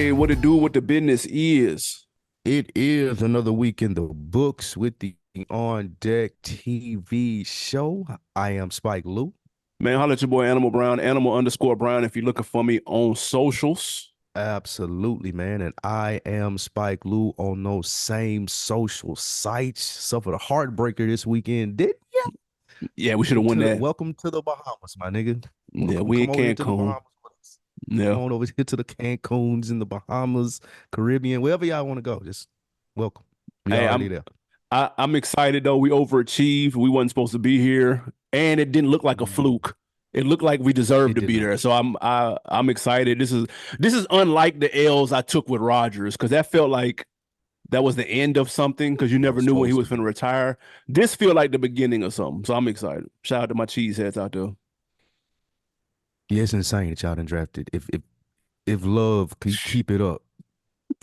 Hey, what to do, what the business is. It is another week in the books with the On Deck TV show. I am Spike Lou. Man, holla at your boy Animal Brown, Animal underscore Brown if you're looking for me on socials. Absolutely, man. And I am Spike Lou on those same social sites. Suffered a heartbreaker this weekend, didn't you? Yeah, we should have won that. Welcome to the Bahamas, my nigga. Yeah, Welcome. we in Come on into the Cancun. Bahamas with us. Come Yeah. on over here to the Cancuns in the Bahamas, Caribbean, wherever y'all want to go. Just welcome. We Hey, already there. I'm excited though. We overachieved. We wasn't supposed to be here, and it didn't look like a fluke. It looked like we deserved It to did be not. there. So I'm excited. This is unlike the L's I took with Rodgers because that felt like that was the end of something because you It never was knew when he supposed to was going to be. retire. This feel like the beginning of something. So I'm excited. Shout out to my cheeseheads out there. Yeah, it's insane that y'all done drafted. If Love keep it up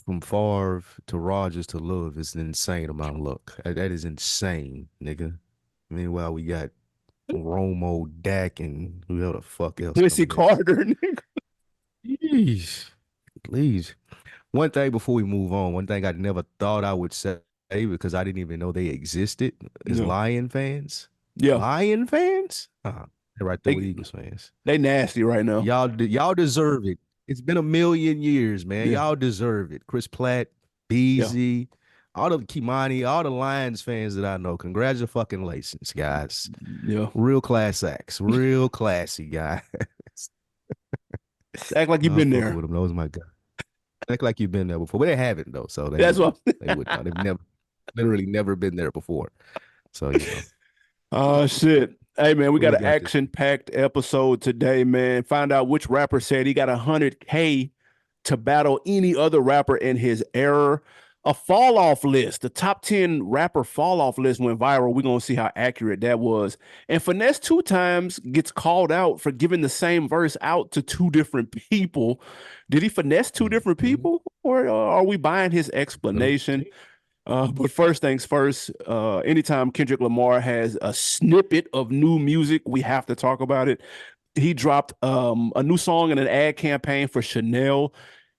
from Favre to Rogers to Love, it's an insane amount of luck. That is insane, nigga. Meanwhile, we got Romo, Dak, and whoever the fuck else Quincy coming next. Carter, nigga. Jeez. Please. One thing before we move on, one thing I never thought I would say because I didn't even know they existed is Yeah. Lion fans. Yeah. Lion fans? They're right there with They Eagles fans. they nasty right now. Y'all deserve it. It's been a million years, man. Yeah. Y'all deserve it. Chris Platt, Yeah. Beasley, all the Kimani, all the Lions fans that I know. Congratulations, guys. Yeah. Real class acts. Real classy guys. Act like you've I'm been fucking there. with them. Those are my guys. Act like you've been there before. But they haven't though, so they That's wouldn't. what. They wouldn't know. They've never literally never been there before. So, Oh shit. Hey man, we what got we an got this week? action-packed episode today, man. Find out which rapper said he got 100K to battle any other rapper in his era. A fall off list, the top 10 rapper fall off list went viral. We're gonna see how accurate that was. And Finesse two times gets called out for giving the same verse out to two different people. Did he finesse two different Mhm. people, or are we buying his Well, explanation? But first things first, anytime Kendrick Lamar has a snippet of new music, we have to talk about it. He dropped a new song in an ad campaign for Chanel.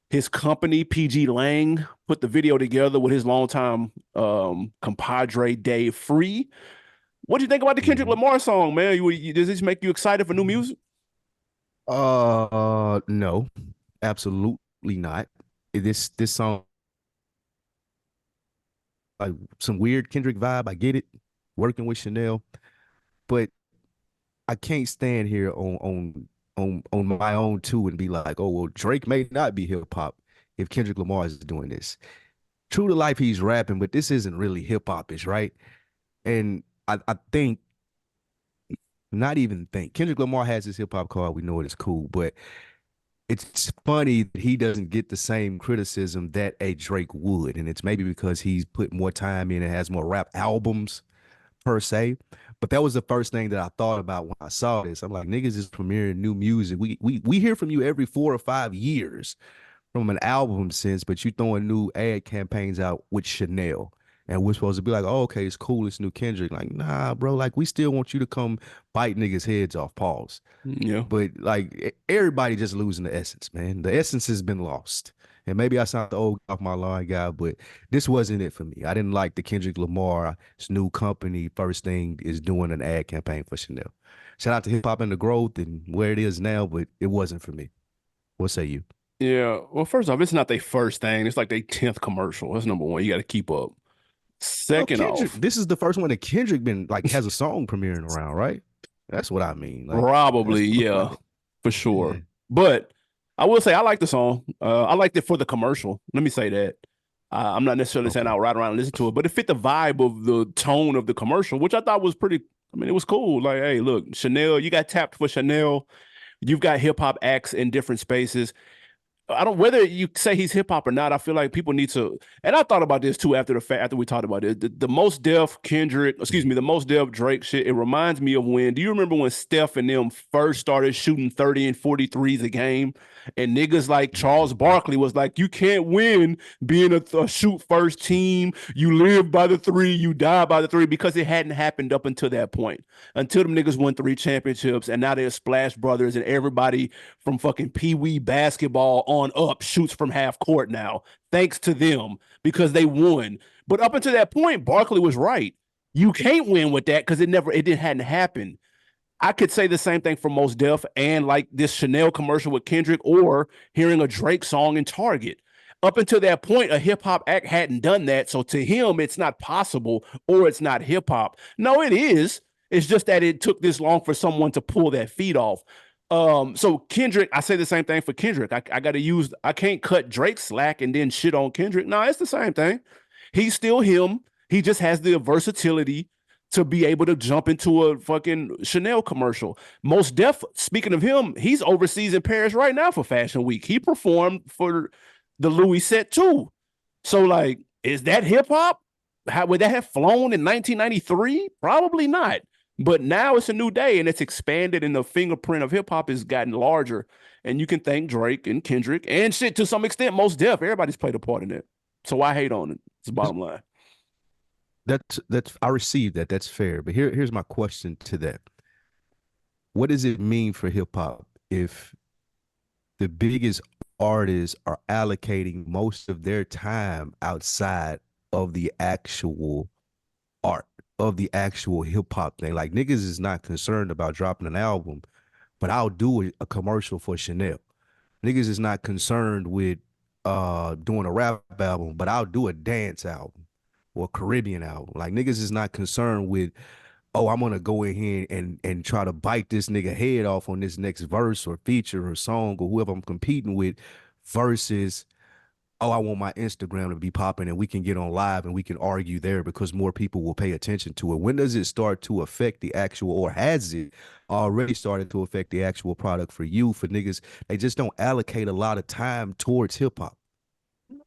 His company, PG Lang, put the video together with his longtime compadre, Dave Free. What do you think about the Kendrick mhm. Lamar song, man? Does this make you excited for new music? No, absolutely not. This song like some weird Kendrick vibe. I get it, working with Chanel, but I can't stand here on my own too and be like, oh well, Drake may not be hip hop if Kendrick Lamar is doing this. True to life, he's rapping, but this isn't really hip hop ish, right? And I think not even think Kendrick Lamar has his hip hop card. We know it is cool, but it's funny that he doesn't get the same criticism that a Drake would, and it's maybe because he's put more time in and has more rap albums per se. But that was the first thing that I thought about when I saw this. I'm like, niggas is premiering new music. We hear from you every 4 or 5 years from an album sense, but you throwing new ad campaigns out with Chanel. And we're supposed to be like, oh, okay, it's cool, it's new Kendrick. Like, nah, bro, like we still want you to come bite niggas' heads off, pause. Yeah. But like everybody just losing the essence, man. The essence has been lost. And maybe I sound the old off my line guy, but this wasn't it for me. I didn't like the Kendrick Lamar's new company. First thing is doing an ad campaign for Chanel. Shout out to hip hop and the growth and where it is now, but it wasn't for me. What say you? Yeah. Well, first off, it's not their first thing. It's like their 10th commercial. That's number one. You got to keep up. Well, Second Kendrick, off, this is the first one that Kendrick been like has a song premiering around, right? That's what I mean. Like probably, that's yeah, like for yeah. sure. But I will say I like the song. I liked it for the commercial. Let me say that. I'm not necessarily saying Okay. I'll ride around and listen to it, but it fit the vibe of the tone of the commercial, which I thought was pretty. I mean, it was cool. Like, hey, look, Chanel, you got tapped for Chanel. You've got hip hop acts in different spaces. I don't whether you say he's hip hop or not. I feel like people need to, and I thought about this too after the fact after we talked about it. The most Def Kendrick, excuse me, the most Def Drake shit. It reminds me of when. Do you remember when Steph and them first started shooting 30 and 43s a game, and niggas like Charles Mhm. Barkley was like, you can't win being a shoot first team. You live by the three, you die by the three because it hadn't happened up until that point. Until them niggas won 3 championships, and now they're Splash Brothers, and everybody from fucking Pee Wee basketball on up shoots from half court now, thanks to them because they won. But up until that point, Barkley was right. You can't win with that because it hadn't happened. I could say the same thing for Mos Def and like this Chanel commercial with Kendrick or hearing a Drake song in Target. Up until that point, a hip hop act hadn't done that. So to him, it's not possible or it's not hip hop. No, it is. It's just that it took this long for someone to pull that feet off. So Kendrick, I say the same thing for Kendrick. I can't cut Drake's slack and then shit on Kendrick. No, it's the same thing. He's still him. He just has the versatility to be able to jump into a fucking Chanel commercial. Most Def, speaking of him, he's overseas in Paris right now for Fashion Week. He performed for the Louis set too. So, like, is that hip hop? How would that have flown in 1993? Probably not. But now it's a new day and it's expanded, and the fingerprint of hip hop has gotten larger. And you can thank Drake and Kendrick and shit to some extent. Most Def, everybody's played a part in it. So I hate on it. It's the bottom line. That's I received that. That's fair. But here's my question to that. What does it mean for hip hop if the biggest artists are allocating most of their time outside of the actual art, of the actual hip hop thing? Like, niggas is not concerned about dropping an album, but I'll do a commercial for Chanel. Niggas is not concerned with doing a rap album, but I'll do a dance album or Caribbean album. Like, niggas is not concerned with, oh, I'm gonna go in here and try to bite this nigga head off on this next verse or feature or song or whoever I'm competing with, versus, oh, I want my Instagram to be popping and we can get on live and we can argue there because more people will pay attention to it. When does it start to affect the actual, or has it already started to affect the actual product for you? For niggas, they just don't allocate a lot of time towards hip hop.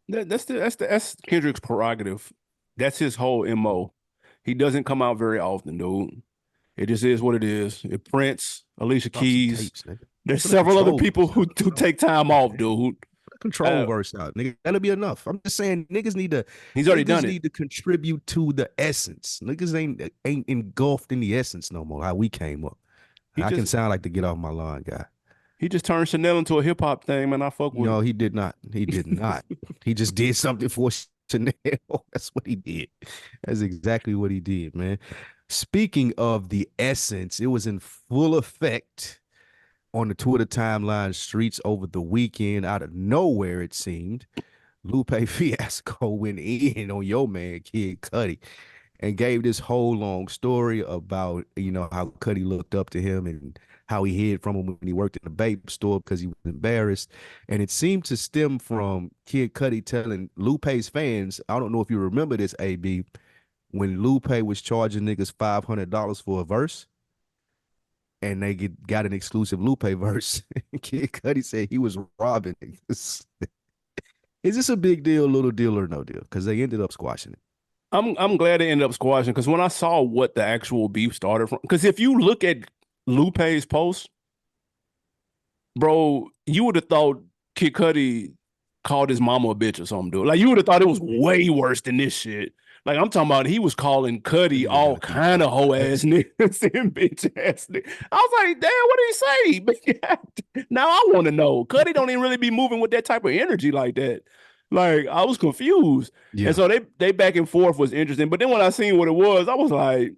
That's Kendrick's prerogative. That's his whole MO. He doesn't come out very often, dude. It just is what it is. It Prince, Alicia Keys. There's several other people who take time off, dude. Control verse out, nigga. That'll be enough. I'm just saying, niggas need to. He's already done it. Need to contribute to the essence. Niggas ain't engulfed in the essence no more. How we came up. I can sound like the get off my lawn guy. He just turned Chanel into a hip hop thing, man. I fuck with. No, he did not. He did not. He just did something for Chanel. That's what he did. That's exactly what he did, man. Speaking of the essence, it was in full effect on the Twitter timeline streets over the weekend. Out of nowhere, it seemed, Lupe Fiasco went in on your man Kid Cudi and gave this whole long story about, you know, how Cudi looked up to him and how he hid from him when he worked in the babe store because he was embarrassed. And it seemed to stem from Kid Cudi telling Lupe's fans, I don't know if you remember this, AB, when Lupe was charging niggas $500 for a verse and they got an exclusive Lupe verse. Kid Cudi said he was robbing niggas. Is this a big deal, little deal, or no deal? Because they ended up squashing it. I'm glad they ended up squashing, because when I saw what the actual beef started from, because if you look at Lupe's post, bro, you would have thought Kid Cudi called his mama a bitch or something, dude. Like, you would have thought it was way worse than this shit. Like, I'm talking about, he was calling Cudi all kind of hoe ass niggas and bitch ass niggas. I was like, damn, what did he say? Now I want to know. Cudi don't even really be moving with that type of energy like that. Like, I was confused. Yeah. And so they back and forth was interesting. But then when I seen what it was, I was like,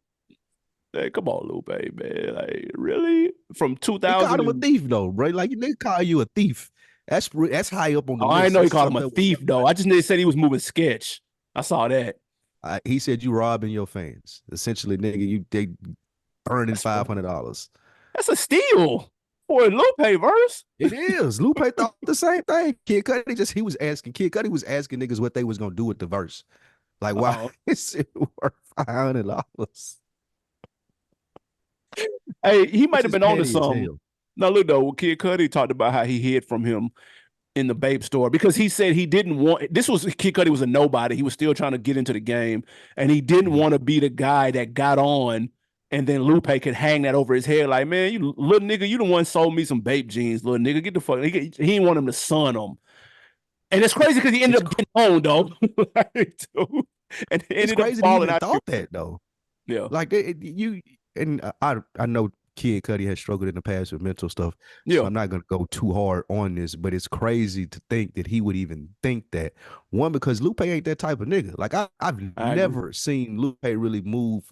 hey, come on, Lupe, man. Like, really? From 2000. They called him a thief, though, bro. Like, they call you a thief. That's high up on the list. I know he called him a thief, though. I just said he was moving sketch. I saw that. He said you robbing your fans. Essentially, nigga, they earning $500. That's a steal for a Lupe verse. It is. Lupe thought the same thing. Kid Cudi was asking niggas what they was gonna do with the verse. Like, why is it worth $500? Hey, he might have been on to something. Now look though, Kid Cudi talked about how he hid from him in the babe store because he said he didn't want. This was Kid Cudi was a nobody. He was still trying to get into the game, and he didn't want to be the guy that got on. And then Lupe could hang that over his head, like, man, you little nigga, you the one sold me some babe jeans, little nigga. Get the fuck. He didn't want him to son him. And it's crazy because he ended up getting on, though. And it's crazy that he even thought that, though. Yeah. Like, I know Kid Cudi has struggled in the past with mental stuff. So Yeah, I'm not gonna go too hard on this, but it's crazy to think that he would even think that. One, because Lupe ain't that type of nigga. Like I've I agree. never seen Lupe really move.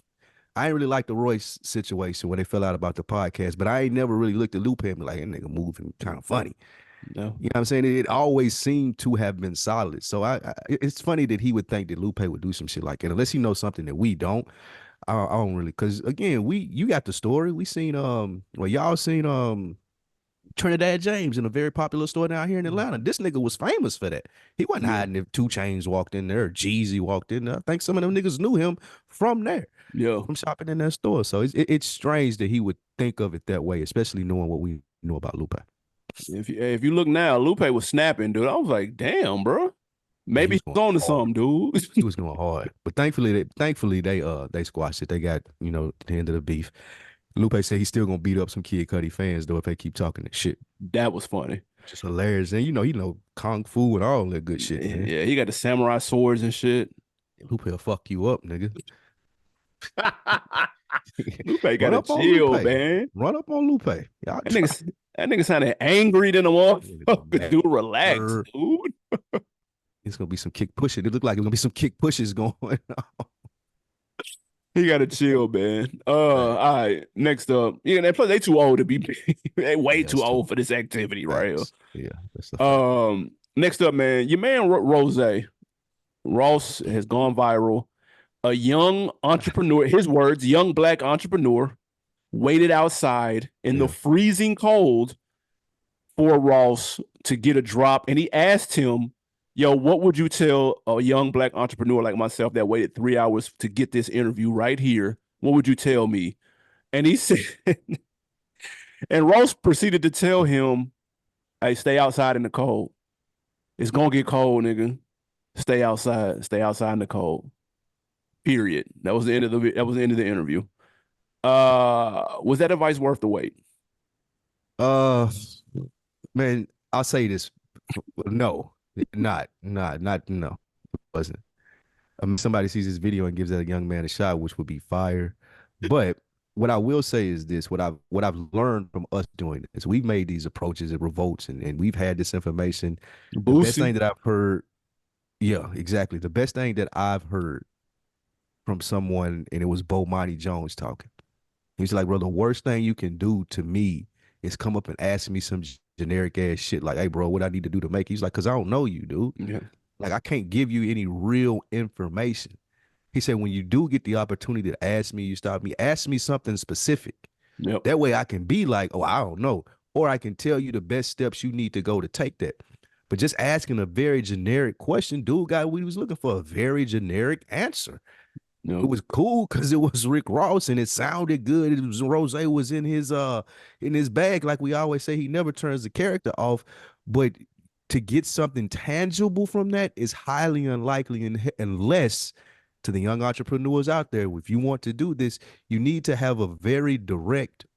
I ain't really like the Royce situation when they fell out about the podcast, but I ain't never really looked at Lupe and be like, that nigga moving kind of funny. No, You know what I'm saying? It always seemed to have been solid. So it's funny that he would think that Lupe would do some shit like that, unless he knows something that we don't. I don't really, because again, you got the story. We seen well, y'all seen Trinidad James in a very popular store down here in Atlanta. This nigga was famous for that. He wasn't yeah, hiding if Two Chains walked in there, or Jeezy walked in there. I think some of them niggas knew him from there, yeah. from shopping in that store. So it's strange that he would think of it that way, especially knowing what we know about Lupe. If you look now, Lupe was snapping, dude. I was like, damn, bro. Yeah, he Maybe was he's going on to hard. something, dude. He was going hard. But thankfully they squashed it. They got, the end of the beef. Lupe said he's still gonna beat up some Kid Cudi fans though if they keep talking that shit. That was funny. Just hilarious. And kung fu and all that good shit, man. Yeah, he got the samurai swords and shit. Lupe will fuck you up, nigga. Lupe Run gotta up on chill, Lupe. man. Run up on Lupe. Y'all That try. nigga, that nigga sounded angry than a motherfucker. Mad. Dude, relax, dude. It's gonna be some kick pushing. It looked like it's gonna be some kick pushes going on. He gotta chill, man. Right. All right. Next up, yeah, plus they too old to be. They way Yeah, too that's too old for this activity right here. facts. Yeah, that's the fact. Next up, man, your man Rose Ross has gone viral. A young entrepreneur, his words, young black entrepreneur, waited outside in the Yeah. freezing cold for Ross to get a drop, and he asked him, "Yo, what would you tell a young black entrepreneur like myself that waited 3 hours to get this interview right here? What would you tell me?" And he said, and Ross proceeded to tell him, "Hey, stay outside in the cold. It's gonna get cold, nigga. Stay outside. Stay outside in the cold." Period. That was the end of the interview. Was that advice worth the wait? Uh, man, I'll say this. No, not no. It wasn't. I mean, somebody sees this video and gives that young man a shot, which would be fire. But what I will say is this: what I've learned from us doing this, we've made these approaches and revolts, and we've had this information. The best Boosie. thing that I've heard, yeah, exactly. The best thing that I've heard from someone, and it was Bo Monty Jones talking. He's like, bro, the worst thing you can do to me is come up and ask me some generic ass shit like, hey, bro, what I need to do to make it? He's like, because I don't know you, dude. Yeah. Like, I can't give you any real information. He said, when you do get the opportunity to ask me, you stop me, ask me something specific. Yep. That way I can be like, oh, I don't know. Or I can tell you the best steps you need to go to take that. But just asking a very generic question, dude got what he was looking for, a very generic answer. It Yep. was cool because it was Rick Ross and it sounded good. It was Rose was in his bag, like we always say. He never turns the character off, but to get something tangible from that is highly unlikely, unless to the young entrepreneurs out there, if you want to do this, you need to have a very direct,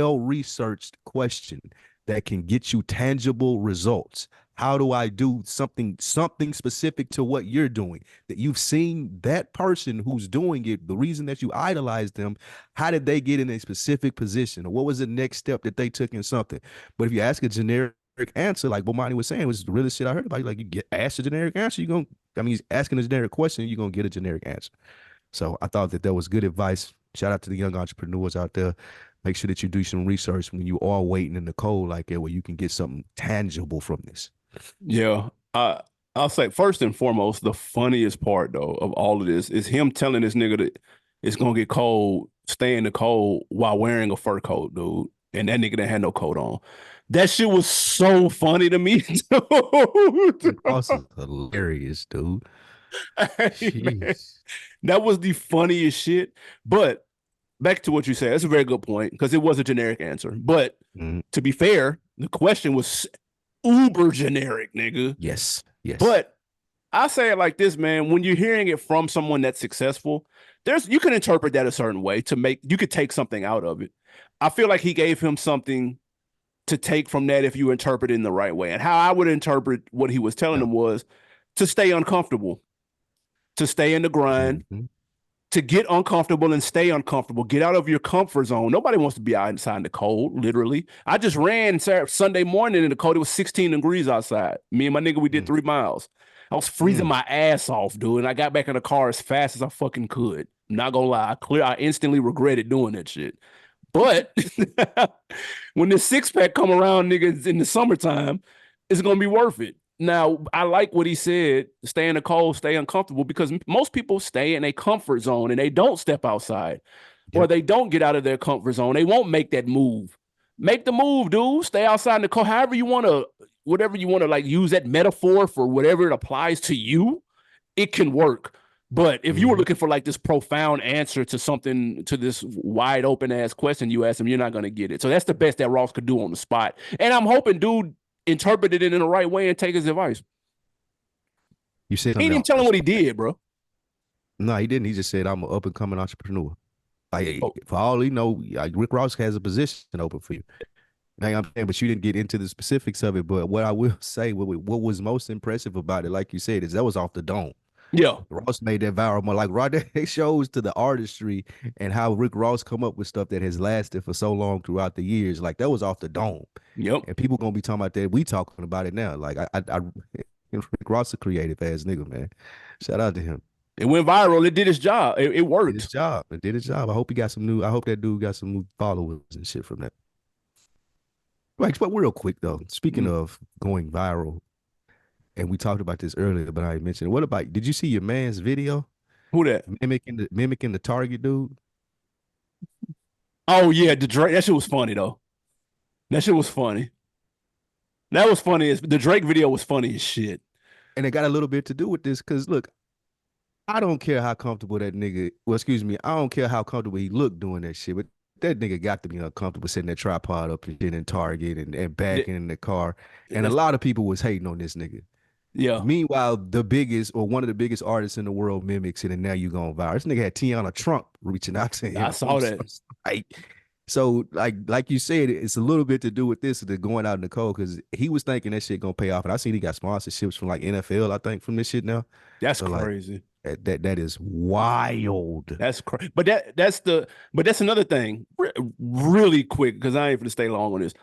well-researched question that can get you tangible results. How do I do something specific to what you're doing? That you've seen that person who's doing it, the reason that you idolize them, how did they get in a specific position? Or what was the next step that they took in something? But if you ask a generic answer, like Bomani was saying, it was the realest shit I heard about. Like you get asked a generic answer, he's asking a generic question, you're gonna get a generic answer. So I thought that was good advice. Shout out to the young entrepreneurs out there. Make sure that you do some research when you are waiting in the cold like that, where you can get something tangible from this. Yeah. I'll say first and foremost, the funniest part though of all of this is him telling this nigga that it's gonna get cold, stay in the cold while wearing a fur coat, dude. And that nigga didn't have no coat on. That shit was so funny to me, dude. Ross is hilarious, dude. Hey, man. Jeez. That was the funniest shit. But back to what you said, that's a very good point because it was a generic answer. But Mm, to be fair, the question was uber generic, nigga. yes, yes. But I say it like this, man. When you're hearing it from someone that's successful, you can interpret that a certain way you could take something out of it. I feel like he gave him something to take from that if you interpret it in the right way. And how I would interpret what he was telling Yeah. him was to stay uncomfortable, to stay in the grind, Mhm. to get uncomfortable and stay uncomfortable. Get out of your comfort zone. Nobody wants to be outside in the cold, literally. I just ran Sunday morning in the cold. It was 16 degrees outside. Me and my nigga, we did Mm, 3 miles. I was freezing mm. my ass off, dude. And I got back in the car as fast as I fucking could. I'm not gonna lie. I instantly regretted doing that shit. But when the six pack come around, niggas, in the summertime, it's gonna be worth it. Now, I like what he said, stay in the cold, stay uncomfortable, because most people stay in a comfort zone and they don't step outside or Yep. they don't get out of their comfort zone. They won't make that move. Make the move, dude. Stay outside in the cold. However you want to, whatever you want to like use that metaphor for whatever it applies to you, it can work. But if you were Mhm. looking for like this profound answer to something, to this wide open ass question you asked him, you're not going to get it. So that's the best that Ross could do on the spot. And I'm hoping dude interpreted it in the right way and take his advice. You said He something didn't even tell him else. what he did, bro. No, he didn't. He just said, I'm an up and coming entrepreneur. Like, Oh, for all you know, like, Rick Ross has a position open for you. Now, I'm saying, but you didn't get into the specifics of it. But what I will say, what was most impressive about it, like you said, is that was off the dome. yeah, Ross made that viral. Like, Rod, it shows to the artistry and how Rick Ross come up with stuff that has lasted for so long throughout the years. Like, that was off the dome. yep. And people gonna be talking about that. We talking about it now. Like, Rick Ross a creative ass nigga, man. Shout out to him. It went viral. It did its job. It Did his worked. job. It did his job. I hope he got some new. I hope that dude got some new followers and shit from that. Like, but real quick though, speaking Mm. of going viral, and we talked about this earlier, but I mentioned. What about? Did you see your man's video Who that? mimicking the Target dude? Oh yeah, the Drake. That shit was funny though. That shit was funny. That was funny. The Drake video was funny as shit. And it got a little bit to do with this because look, I don't care how comfortable that nigga. Well, excuse me, I don't care how comfortable he looked doing that shit, but that nigga got to be uncomfortable setting that tripod up and shit in Target and backing in the car. And a That's, lot of people was hating on this nigga. yeah, Meanwhile, the biggest or one of the biggest artists in the world mimics it, and now you going viral. This nigga had Tiana Trump reaching out to I him. saw that. Like, so like you said, it's a little bit to do with this, the going out in the cold, because he was thinking that shit gonna pay off. And I seen he got sponsorships from like NFL, I think, from this shit now. That's So like crazy. that is wild. That's crazy. But that's another thing. Really quick, because I ain't gonna stay long on this.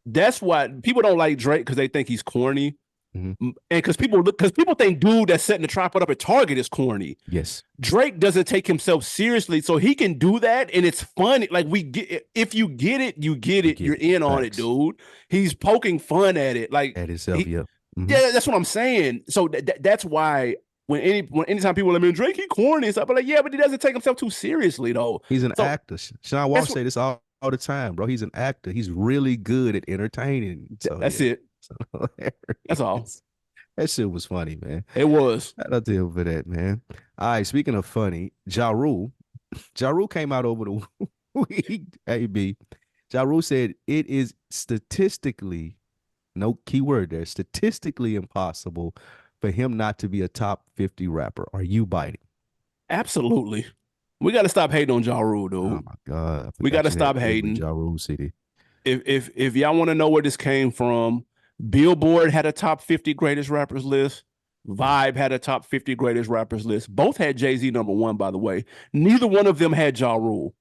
That's why people don't like Drake because they think he's corny. Mhm. And because people think dude that's setting the tripod up at Target is corny. Yes. Drake doesn't take himself seriously, so he can do that, and it's funny. Like we get, if you get it, you get You it. get You're in on it, facts. dude. He's poking fun at it, like At himself, he, yep. Mhm. yeah, that's what I'm saying. So that's why anytime people let me Drake, he corny and stuff, but like yeah, but he doesn't take himself too seriously though. He's an So actor. Sean Wall that's what say this all the time, bro. He's an actor. He's really good at entertaining. So that's yeah. it. So That's all. hilarious. That shit was funny, man. It was. Shout out to him for that, man. All right, speaking of funny, Ja Rule. Ja Rule came out over the week. AB. Ja Rule said it is statistically, no keyword there, statistically impossible for him not to be a top 50 rapper. Are you biting? Absolutely. We got to stop hating on Ja Rule, Oh dude. my God. I We got forgot to you had stop to live in hating. Ja Rule City. If y'all want to know where this came from, Billboard had a top 50 greatest rappers list. Vibe had a top 50 greatest rappers list. Both had Jay-Z #1, by the way. Neither one of them had Ja Rule.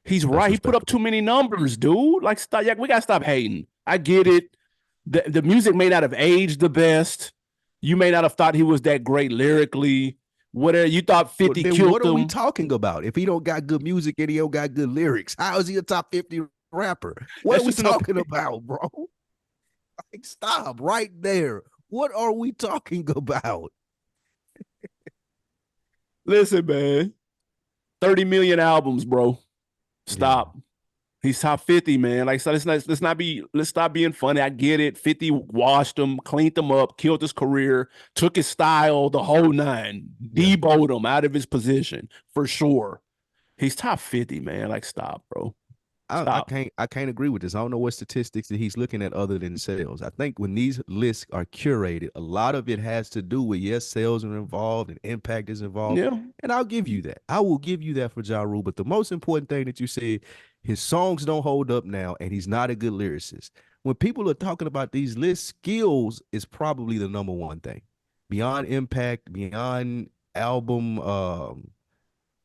He's That's right. He put up too respectable. many numbers, dude. Like, stop. Yeah, we gotta stop hating. I get it. The music may not have aged the best. You may not have thought he was that great lyrically. Whatever you thought Well, 50 then what killed are we him. talking about? If he don't got good music and he don't got good lyrics, how is he a top 50 rapper? What That's are we just an talking opinion. about, bro? Like, stop right there. What are we talking about? Listen, man. 30 million albums, bro. Yeah. Stop. He's top 50, man. Like, so let's stop being funny. I get it. 50 washed him, cleaned him up, killed his career, took his style, the whole nine, Yeah. deboed him out of his position for sure. He's top 50, man. Like, stop, bro. I Stop. can't agree with this. I don't know what statistics that he's looking at other than sales. I think when these lists are curated, a lot of it has to do with yes, sales are involved and impact is involved. Yeah. And I'll give you that. I will give you that for Ja Rule. But the most important thing that you said, his songs don't hold up now, and he's not a good lyricist. When people are talking about these lists, skills is probably the number one thing. Beyond impact, beyond album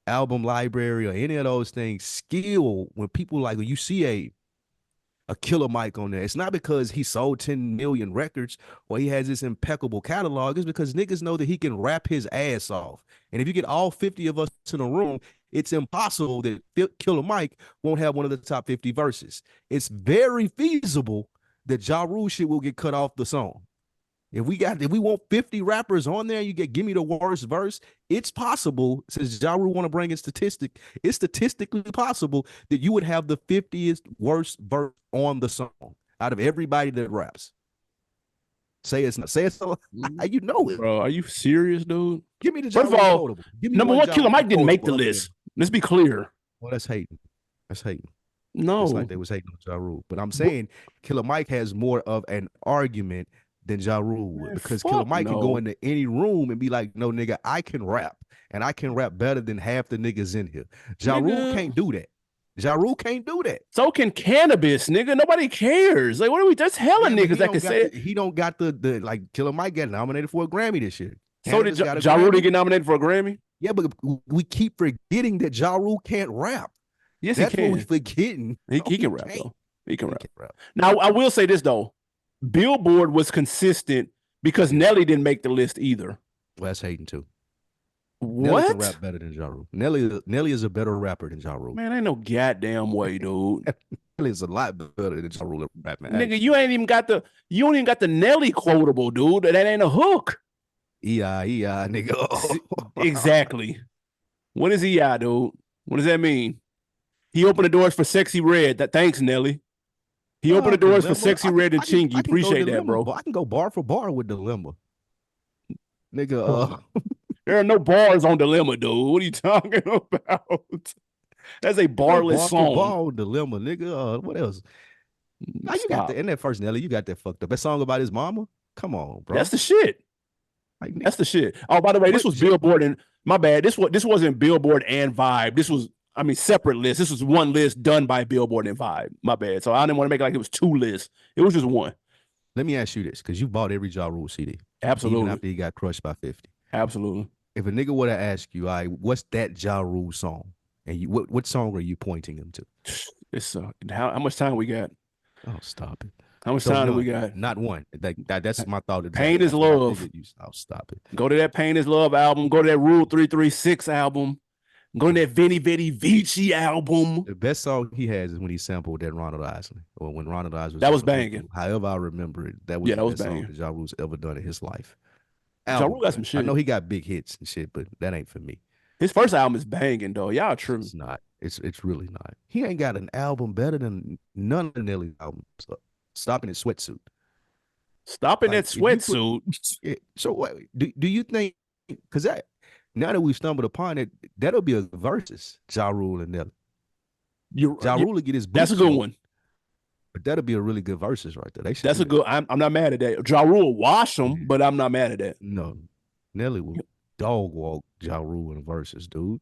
album library or any of those things, skill when people like when you see a killer Mike on there, it's not because he sold 10 million records or he has this impeccable catalog. It's because niggas know that he can rap his ass off. And if you get all 50 of us in a room, it's impossible that Killer Mike won't have one of the top 50 verses. It's very feasible that Ja Rule shit will get cut off the song. If we want 50 rappers on there, you get give me the worst verse. It's possible, since Ja Rule want to bring in it's statistically possible that you would have the 50th worst verse on the song out of everybody that raps. Say it's not. Say it's not. You know it. Bro, are you serious, dude? Give me the Ja First of Rule all, quotable. Give me number one, Ja Killer Rule Mike didn't make the quotable list. Let's be clear. Well, that's hating. That's hating. It's No. like they was hating on Ja Rule. But I'm saying Killer Mike has more of an argument than Ja Rule would, Man, because fuck Killer Mike can go no. into any room and be like, no, nigga, I can rap. And I can rap better than half the niggas in here. Ja Rule Nigga. can't do that. Ja Rule can't do that. So can cannabis, nigga. Nobody cares. Like, what are we? There's hella Yeah, but niggas that can say it. he don't got the like Killer Mike got nominated for a Grammy this year. So did Cannabis got a Ja Rule Grammy. get nominated for a Grammy? Yeah, but we keep forgetting that Ja Rule can't rap. Yes, That's he what can. we forgetting. He No, can rap, can't. though. He can He rap. can't rap. Now, I will say this, though. Billboard was consistent because Nelly didn't make the list either. Well, that's hating too. Nelly What? can rap better than Ja Rule. Nelly is a better rapper than Ja Rule. Man, ain't no goddamn way, dude. Nelly is a lot better than Ja Rule at rapping. Nigga, you don't even got the Nelly quotable, dude. That ain't a hook. E-I, nigga. Exactly. What is EI, dude? What does that mean? He opened the doors for Sexy Red. Thanks, Nelly. He opened the doors for Sexy Red and Chingy. Appreciate that, bro. I can go bar for bar with Dilemma. Nigga, there are no bars on Dilemma, dude. What are you talking about? That's a barless song. Bar with Dilemma, nigga. What else? Now you got in that first Nelly, you got that fucked up. That song about his mama? Come on, bro. That's the shit. Like, that's the shit. Oh, by the way, this was Billboard and my bad. This wasn't Billboard and Vibe. This was, separate lists. This was one list done by Billboard and Vibe. My bad. So I didn't want to make it like it was two lists. It was just one. Let me ask you this, because you bought every Ja Rule CD. Absolutely. Even after he got crushed by 50. Absolutely. If a nigga would have asked you, all right, what's that Ja Rule song? And you what song are you pointing him to? It's how much time we got? Oh, stop it. How much time do we got? Not one. That's my thought. Pain is Love. Oh, stop it. Go to that Pain is Love album. Go to that Rule 336 album. Go to that Vinny Vinny Vici album. The best song he has is when he sampled that Ronald Isley, or when Ronald Isley. That was banging. However I remember it, that was the best song that Ja Rule's ever done in his life. Ja Rule got some shit. I know he got big hits and shit, but that ain't for me. His first album is banging, though. Y'all true. It's not. It's really not. He ain't got an album better than none of Nelly's albums. Stopping That Sweatsuit. Stopping That Sweatsuit. So what, do you think? Because now that we've stumbled upon it, that'll be a versus Ja Rule and Nelly. Ja Rule will get his. That's a good one. But that'll be a really good versus right there. That's a good. I'm not mad at that. Ja Rule wash him, but I'm not mad at that. No, Nelly will dog walk Ja Rule in versus, dude.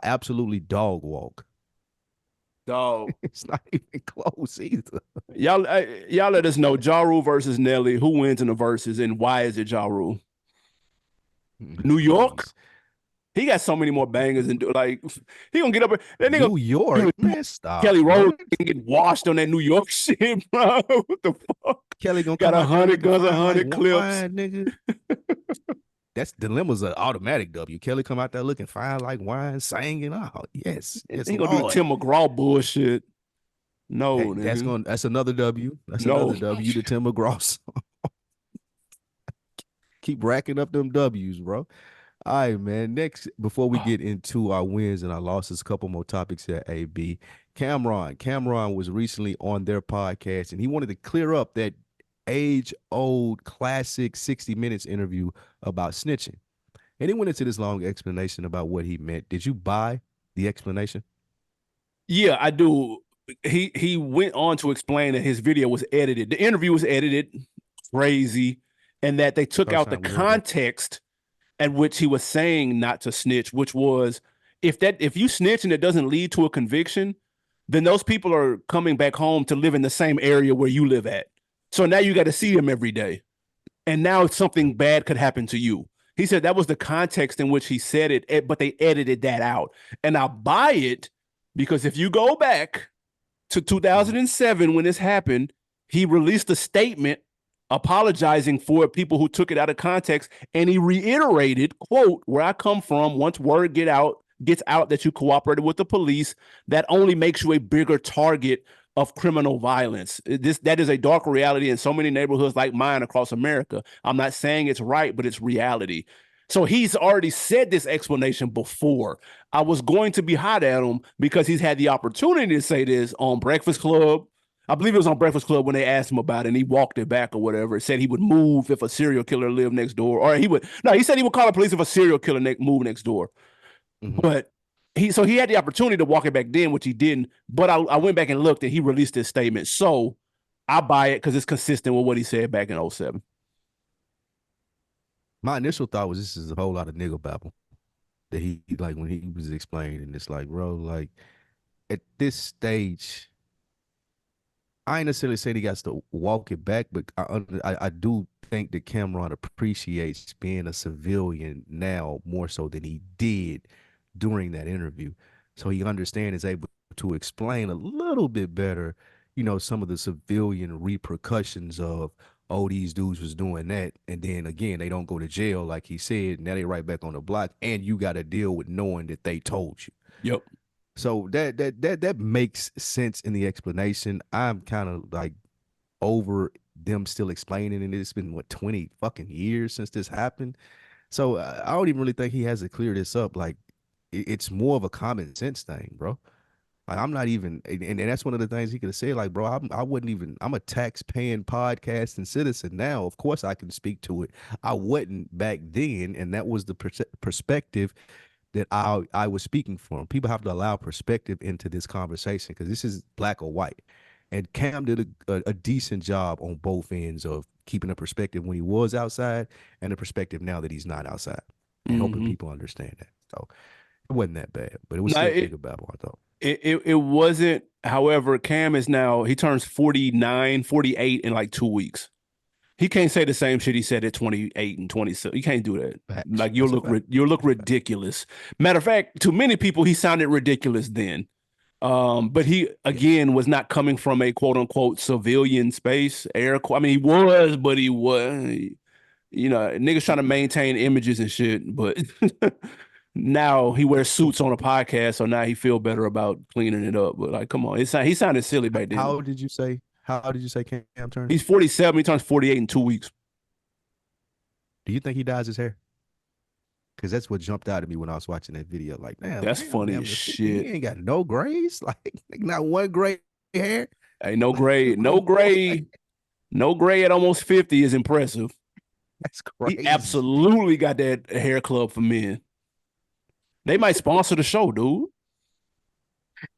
Absolutely dog walk. Dog. It's not even close either. Y'all let us know. Ja Rule versus Nelly. Who wins in the verses and why is it Ja Rule? New York? He got so many more bangers and like he gonna get up. That nigga, New York, man, stop. Kelly Rose can get washed on that New York shit, bro. What the fuck? Kelly gonna got 100 guns, 100 clips. Wine, nigga. That's Dilemma's an automatic W. Kelly come out there looking fine like wine, singing. Oh, yes. He gonna do Tim McGraw bullshit. No, that's another W. That's another W to Tim McGraw. Keep racking up them W's, bro. All right, man. Next, before we get into our wins and our losses, a couple more topics here, AB. Cameron was recently on their podcast, and he wanted to clear up that age-old classic 60 Minutes interview about snitching. And he went into this long explanation about what he meant. Did you buy the explanation? Yeah, I do. He went on to explain that his video was edited. The interview was edited, crazy, and that they took out the context at which he was saying not to snitch, which was if you snitch and it doesn't lead to a conviction, then those people are coming back home to live in the same area where you live at. So now you got to see them every day. And now something bad could happen to you. He said that was the context in which he said it, but they edited that out. And I buy it because if you go back to Mhm. 2007 when this happened, he released a statement apologizing for people who took it out of context, and he reiterated, quote, where I come from, once word gets out that you cooperated with the police, that only makes you a bigger target of criminal violence. That is a dark reality in so many neighborhoods like mine across America. I'm not saying it's right, but it's reality. So he's already said this explanation before. I was going to be hot at him because he's had the opportunity to say this on Breakfast Club. I believe it was on Breakfast Club when they asked him about it, and he walked it back or whatever. It said he would move if a serial killer lived next door, or he would. No, he said he would call the police if a serial killer moved next door. Mhm. But he had the opportunity to walk it back then, which he didn't. But I went back and looked, and he released this statement. So I buy it because it's consistent with what he said back in '07. My initial thought was this is a whole lot of nigga babble that he like when he was explaining. It's like, bro, like at this stage, I ain't necessarily saying he got to walk it back, but I do think that Cameron appreciates being a civilian now more so than he did during that interview. So he understands, is able to explain a little bit better, some of the civilian repercussions of, oh, these dudes was doing that. And then again, they don't go to jail, like he said. Now they right back on the block, and you got to deal with knowing that they told you. Yep. So that makes sense in the explanation. I'm kind of like over them still explaining, and it's been what 20 fucking years since this happened. So I don't even really think he has to clear this up. Like it's more of a common sense thing, bro. Like, I'm not even, and that's one of the things he could have said. Like, bro, I wouldn't even. I'm a tax-paying podcast and citizen now. Of course, I can speak to it. I wasn't back then, and that was the perspective that I was speaking from. People have to allow perspective into this conversation because this is black or white. And Cam did a decent job on both ends of keeping a perspective when he was outside and a perspective now that he's not outside and helping Mm-hmm. people understand that. So it wasn't that bad, but it was No, still nigga babble, I thought. it wasn't. However, Cam is now, he turns 49, 48 in like 2 weeks. He can't say the same shit he said at 28 and 27. You can't do that. Facts. Like That's a fact. you'll look That's a fact. ridiculous. Matter of fact, to many people, he sounded ridiculous then. But he Yeah. again was not coming from a quote unquote civilian space. I mean, he was, but he was. Niggas trying to maintain images and shit. But now he wears suits on a podcast, so now he feel better about cleaning it up. But like, come on, he sounded silly back then. How did you say? How did you say Cam turned? He's 47. He turns 48 in 2 weeks. Do you think he dyes his hair? Because that's what jumped out at me when I was watching that video. Like, damn, That's Cam, funny damn as near 50. He shit. ain't got no grays. Like not one gray hair. Hey, no Like, grade, my boy, no gray at almost 50 is impressive. that's He crazy. absolutely got that hair club for men. They might sponsor the show, dude.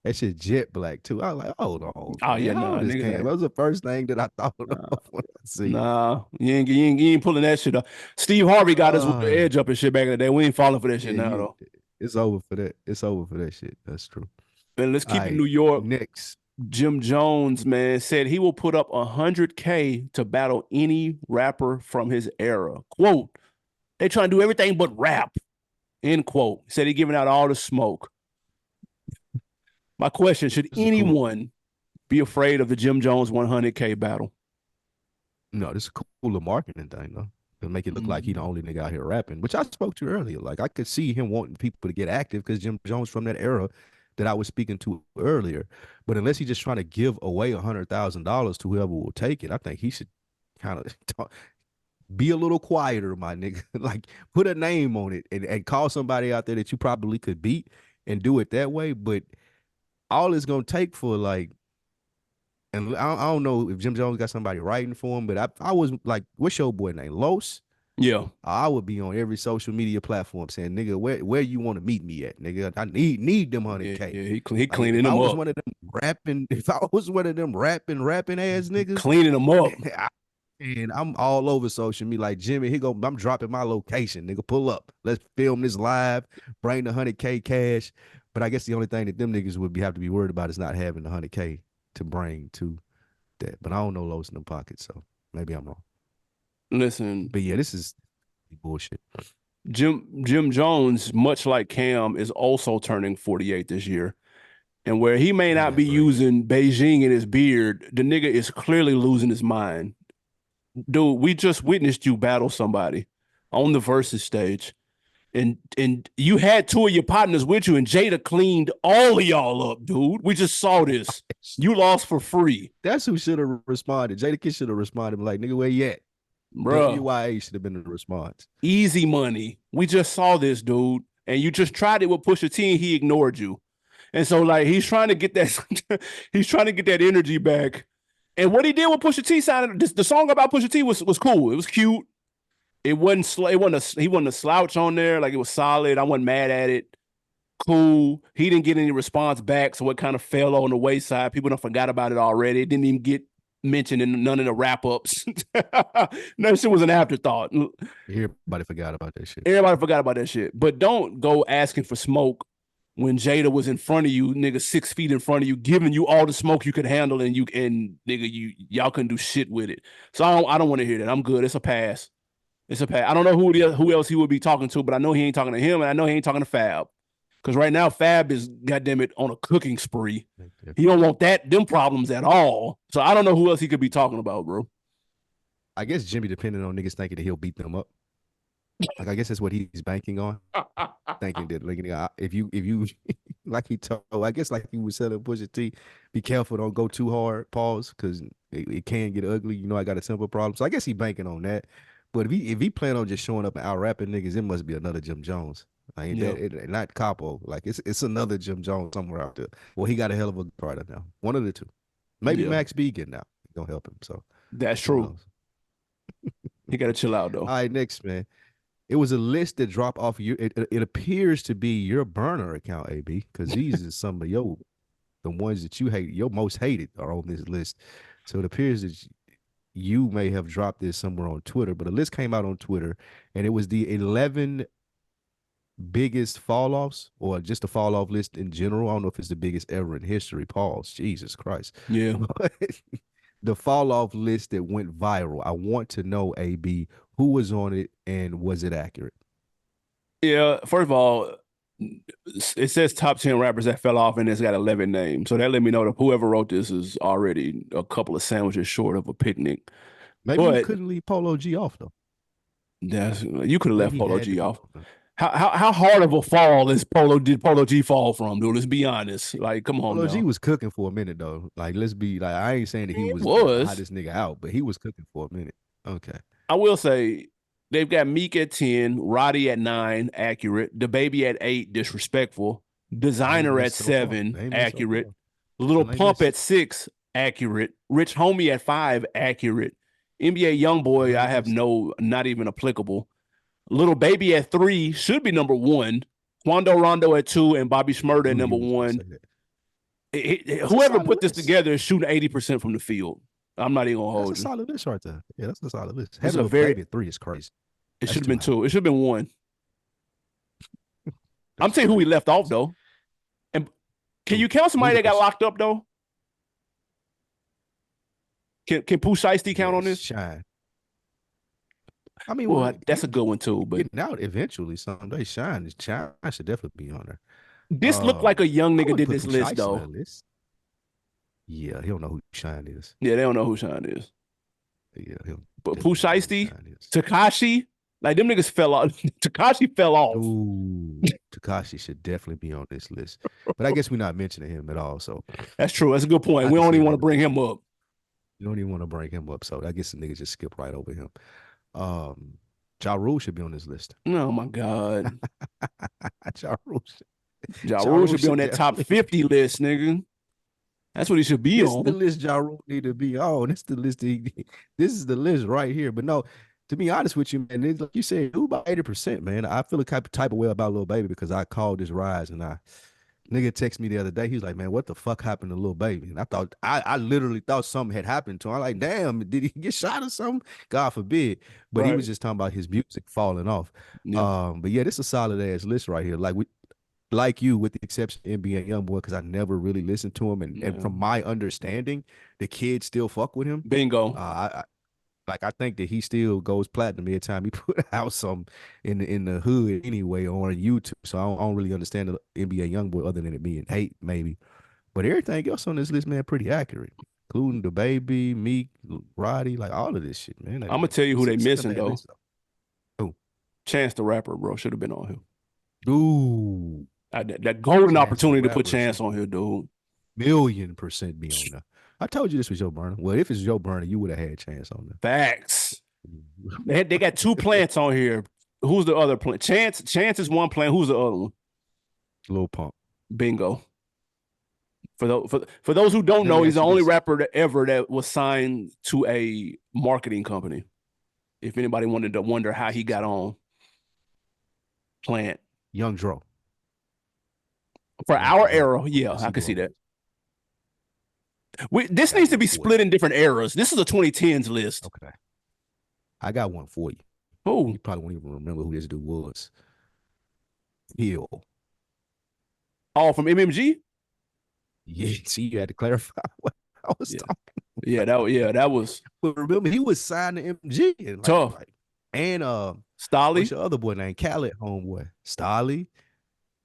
That shit jet black too. I was like, hold on, Oh man. yeah, How nah, old is nigga. Cam? That was the first thing that I thought Nah, of when I see it. nah, you ain't pulling that shit up. Steve Harvey got us with the Uh, edge up and shit back in the day. We ain't falling for that shit yeah, now you. though. It's over for that. It's over for that shit. That's true. And let's All keep it right, New York. next. Jim Jones, man, said he will put up 100K to battle any rapper from his era. Quote, they trying to do everything but rap. End quote. Said he giving out all the smoke. My question, should This is cool. anyone be afraid of the Jim Jones 100K battle? No, this is a cooler marketing thing though. To make it look like he the Mm, only nigga out here rapping, which I spoke to earlier. Like I could see him wanting people to get active because Jim Jones from that era that I was speaking to earlier. But unless he's just trying to give away $100,000 to whoever will take it, I think he should kind of be a little quieter, my nigga. Like put a name on it and call somebody out there that you probably could beat and do it that way. But all it's gonna take for like, and I don't know if Jim Jones got somebody writing for him, but I was like, what's your boy name? Los? yeah, I would be on every social media platform saying, nigga, where you want to meet me at, nigga? I need them yeah, 100K. yeah. He Like cleaning if I them was up, one of them rapping, if I was one of them rapping ass niggas, cleaning them up. and I'm all over social media like Jimmy, I'm dropping my location, nigga. Pull up. Let's film this live, bring the 100K cash. But I guess the only thing that them niggas would have to be worried about is not having the 100K to bring to that. But I don't know Los in them pockets, so maybe I'm wrong. Listen, But yeah, this is bullshit. Jim Jones, much like Cam, is also turning 48 this year. And where he may not Yeah, be great. using Beijing in his beard, the nigga is clearly losing his mind. Dude, we just witnessed you battle somebody on the versus stage. And you had two of your partners with you, and Jada cleaned all of y'all up, dude. We just saw this. You lost for free. That's who should have responded. Jada Kidd should have responded like, nigga, where you at? Bruh. WYA should have been the response. Easy money. We just saw this, dude. And you just tried it with Pusha T and he ignored you. And so like he's trying to get that he's trying to get that energy back. And what he did with Pusha T sounded the song about Pusha T was cool. It was cute. He wasn't a slouch on there. Like it was solid. I wasn't mad at it. Cool. He didn't get any response back, so it kind of fell on the wayside. People don't forgot about it already. It didn't even get mentioned in none of the wrap ups. That shit was an afterthought. Everybody forgot about that shit. Everybody forgot about that shit. But don't go asking for smoke when Jada was in front of you, nigga, 6 feet in front of you, giving you all the smoke you could handle, and nigga, y'all couldn't do shit with it. So I don't want to hear that. I'm good. It's a pass. It's a pass. I don't know who else he would be talking to, but I know he ain't talking to him, and I know he ain't talking to Fab. Because right now, Fab is, goddamn it, on a cooking spree. He don't want them problems at all. So I don't know who else he could be talking about, bro. I guess Jimmy depending on niggas thinking that he'll beat them up. Like I guess that's what he's banking on. Thinking that like if you like he told, I guess like he was telling Pusha T, be careful, don't go too hard, pause, because it can get ugly. You know, I got a simple problem. So I guess he banking on that. But if he plan on just showing up and out rapping niggas, it must be another Jim Jones. Like not Capo. Like it's another Jim Jones somewhere out there. Well, he got a hell of a rider now. One of the two. Maybe Yeah, Max B getting out. Don't help him. So that's who true. knows? He got to chill out, All though. right, next man. It was a list that dropped off your. It appears to be your burner account, AB, because these are some of your the ones that you hate, your most hated are on this list. So it appears that you may have dropped this somewhere on Twitter, but a list came out on Twitter, and it was the 11 biggest fall offs, or just a fall off list in general. I don't know if it's the biggest ever in history. Pause. Jesus Christ. Yeah. But the fall off list that went viral. I want to know, AB, who was on it and was it accurate? Yeah. First of all, it says top 10 rappers that fell off and it's got 11 names. So that let me know that whoever wrote this is already a couple of sandwiches short of a picnic. Maybe he But couldn't leave Polo G off though. you could have left Maybe he Polo had to G be off. on there. How hard of a fall did Polo G fall from, dude? Let's be honest. Like, come on Polo G now. was cooking for a minute though. Like, let's be like, I ain't saying that he It was the was. hottest nigga out, but he was cooking for a minute. Okay. I will say they've got Meek at 10, Roddy at 9, accurate. The Baby at 8, disrespectful. Same Designer at list so far. 7, Same list so accurate. far. Little Still ain't Pump list. at 6, accurate. Rich Homie at 5, accurate. NBA Still Youngboy, I ain't have list. not even applicable. Little Baby at 3 should be number 1. Quando Rondo at 2 and Bobby I Shmurda at knew number you was gonna 1. say that. That's a Whoever solid put this list. together is shooting 80% from the field. I'm not even gonna That's a hold you. solid list right there. Yeah, that's a solid list. It's Having a a very baby at 3 is crazy. it That's should have too been high. 2. It should have been 1. I'm That's telling you who he crazy. left off though. And can you count somebody that got Ludicrous. locked up though? Can Pooh Shiesty count on Yes, this? Shine. I mean, well, Well, that's a good one too. But getting out eventually someday. Shine should definitely be on there. this looked like a young I nigga wouldn't did put this Pooh list Shiesty on that though. list. Yeah, he don't know who Shine is. Yeah, they don't know who Shine is. Yeah, he'll But Pooh definitely know who Shiesty, Shine is. Takashi, like them niggas fell off. Takashi fell off. Ooh, Takashi should definitely be on this list. But I guess we're not mentioning him at all. So That's true. That's a good point. I We can don't see even him want to on the bring list. him up. You don't even want to bring him up. So I guess the niggas just skip right over him. Ja Rule should be on this list. Oh my God. Ja Rule, Ja ja Rule Rule should be on should that top definitely 50 list, nigga. That's what he should be This is the on. list Ja Rule need to be on. This is the list. This is the list right here. But no, to be honest with you, man, like you said, who about 80%, man. I feel a type of way about Lil Baby because I called this rise and nigga texted me the other day. He was like, man, what the fuck happened to Lil Baby? And I literally thought something had happened to him. I'm like, damn, did he get shot or something? God forbid. But he Right. was just talking about his music falling off. Yeah. But yeah, this is a solid ass list right here. Like you, with the exception of NBA YoungBoy, because I never really listened to him, and Yeah. from my understanding, the kids still fuck with him. Bingo. Like I think that he still goes platinum every time he put out some in the hood anyway on YouTube. So I don't really understand the NBA YoungBoy other than it being hate maybe. But everything else on this list, man, pretty accurate, including the baby, Meek, Roddy, like all of this shit, man. I'm gonna tell you who they It's not a missing bad though. list though. Chance the Rapper, bro, should have been on here. Ooh, That golden Chance the opportunity to put Rapper Chance should on here, dude. 1,000,000% be on there. I told you this was your burner. Well, if it's your burner, you would have had Chance on Facts. there. They got two plants on here. Who's the other plant? Chance is one plant. Who's the other one? Lil Pump. Bingo. For those who don't Let know, me he's ask the you only this. rapper ever that was signed to a marketing company. If anybody wanted to wonder how he got on Plant Young Dro. for Young our Dro. era, yeah, That's I who can see Dro that. is. This Got needs to one be for you. split in different eras. This is a 2010s list. Okay. I got one for you. Oh, You probably won't even remember who this dude was. Hill. all from MMG. Yeah, see, you had to clarify what I was Yeah, talking that was But remember, he was signed to MG and tough. and what's Stolly. your other boy name? Khaled homeboy. Stolly.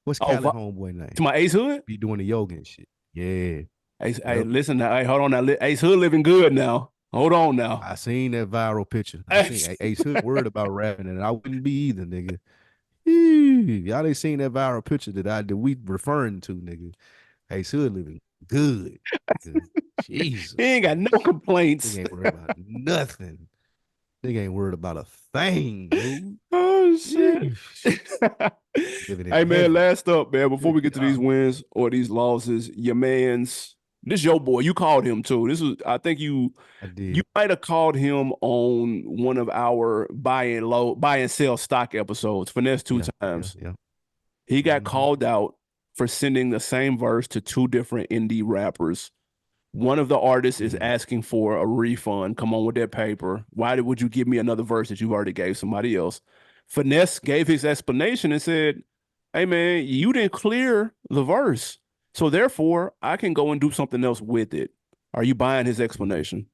What's Oh, Khaled homeboy name? to my Ace Hood. Be doing the yoga and shit. Yeah. Ace, hey, Yep. listen now. Hey, hold on now. Ace Hood living good now. Hold on now. I seen that viral picture. I seen Ace Hood worried about rapping, and I wouldn't be either, nigga. Y'all ain't seen that viral picture that we referring to, nigga. Ace Hood living good. Nigga. Jesus. He ain't got no complaints. Nigga ain't worried about nothing. Nigga ain't worried about a thing, dude. Oh shit. Living in Hey man, heaven. last up, man. Before Good we get to these God. wins or these losses, your man's this your boy. You called him too. This was I think I you did. might have called him on one of our buy and sell stock episodes. Finesse two Yeah, yeah, times. yeah. He got Mm-hmm. called out for sending the same verse to two different indie rappers. One of the artists is Mm-hmm. asking for a refund. Come on with that paper. Why would you give me another verse that you already gave somebody else? Finesse gave his explanation and said, hey, man, you didn't clear the verse. So therefore, I can go and do something else with it. Are you buying his explanation?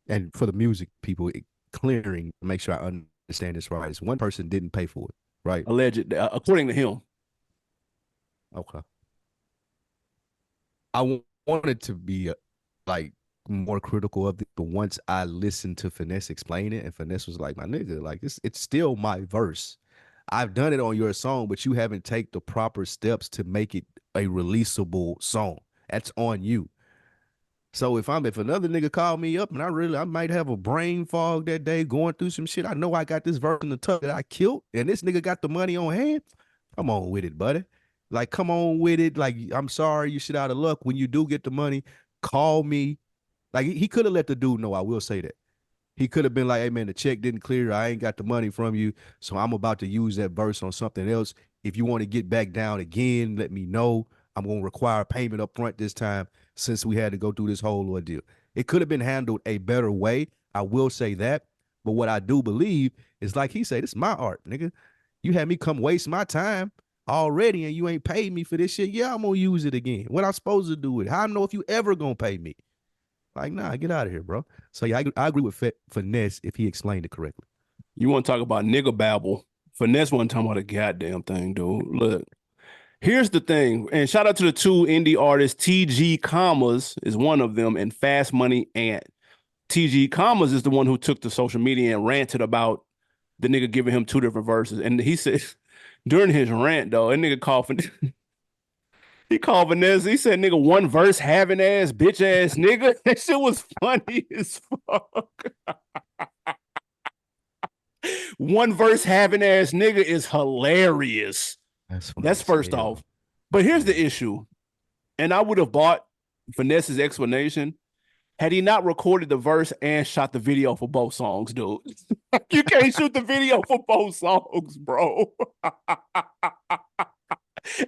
And for the music people, clearing, make sure I understand this right. It's one person didn't pay for it, right? Alleged, according to him. Okay. I wanted to be like more critical of it, but once I listened to Finesse explain it, and Finesse was like, "My nigga, like it's still my verse. I've done it on your song, but you haven't taken the proper steps to make it a releasable song. That's on you." So if another nigga call me up and I might have a brain fog that day going through some shit. I know I got this verse in the tuck that I killed, and this nigga got the money on hand. Come on with it, buddy. Like, come on with it. Like, I'm sorry, you shit out of luck. When you do get the money, call me. Like, he could have let the dude know. I will say that. He could have been like, hey man, the check didn't clear. I ain't got the money from you. So I'm about to use that verse on something else. If you want to get back down again, let me know. I'm going to require payment up front this time since we had to go through this whole ordeal. It could have been handled a better way. I will say that. But what I do believe is like he said, it's my art, nigga. You had me come waste my time already and you ain't paid me for this shit. Yeah, I'm going to use it again. What I'm supposed to do with it? How I know if you ever going to pay me? Like, nah, get out of here, bro. So yeah, I agree with Finesse if he explained it correctly. You want to talk about nigga babble? Finesse wasn't talking about a goddamn thing, dude. Look, here's the thing, and shout out to the two indie artists. TG Commas is one of them, and Fast Money Ant. TG Commas is the one who took to social media and ranted about the nigga giving him two different verses. And he said during his rant, though, that nigga called he called Vanessa. He said, nigga, one verse having ass, bitch ass nigga. That shit was funny as fuck. One verse having ass nigga is hilarious. That's funny That's as first hell. off. But here's Yeah. the issue. And I would have bought Finesse's explanation had he not recorded the verse and shot the video for both songs, dude. You can't shoot the video for both songs, bro.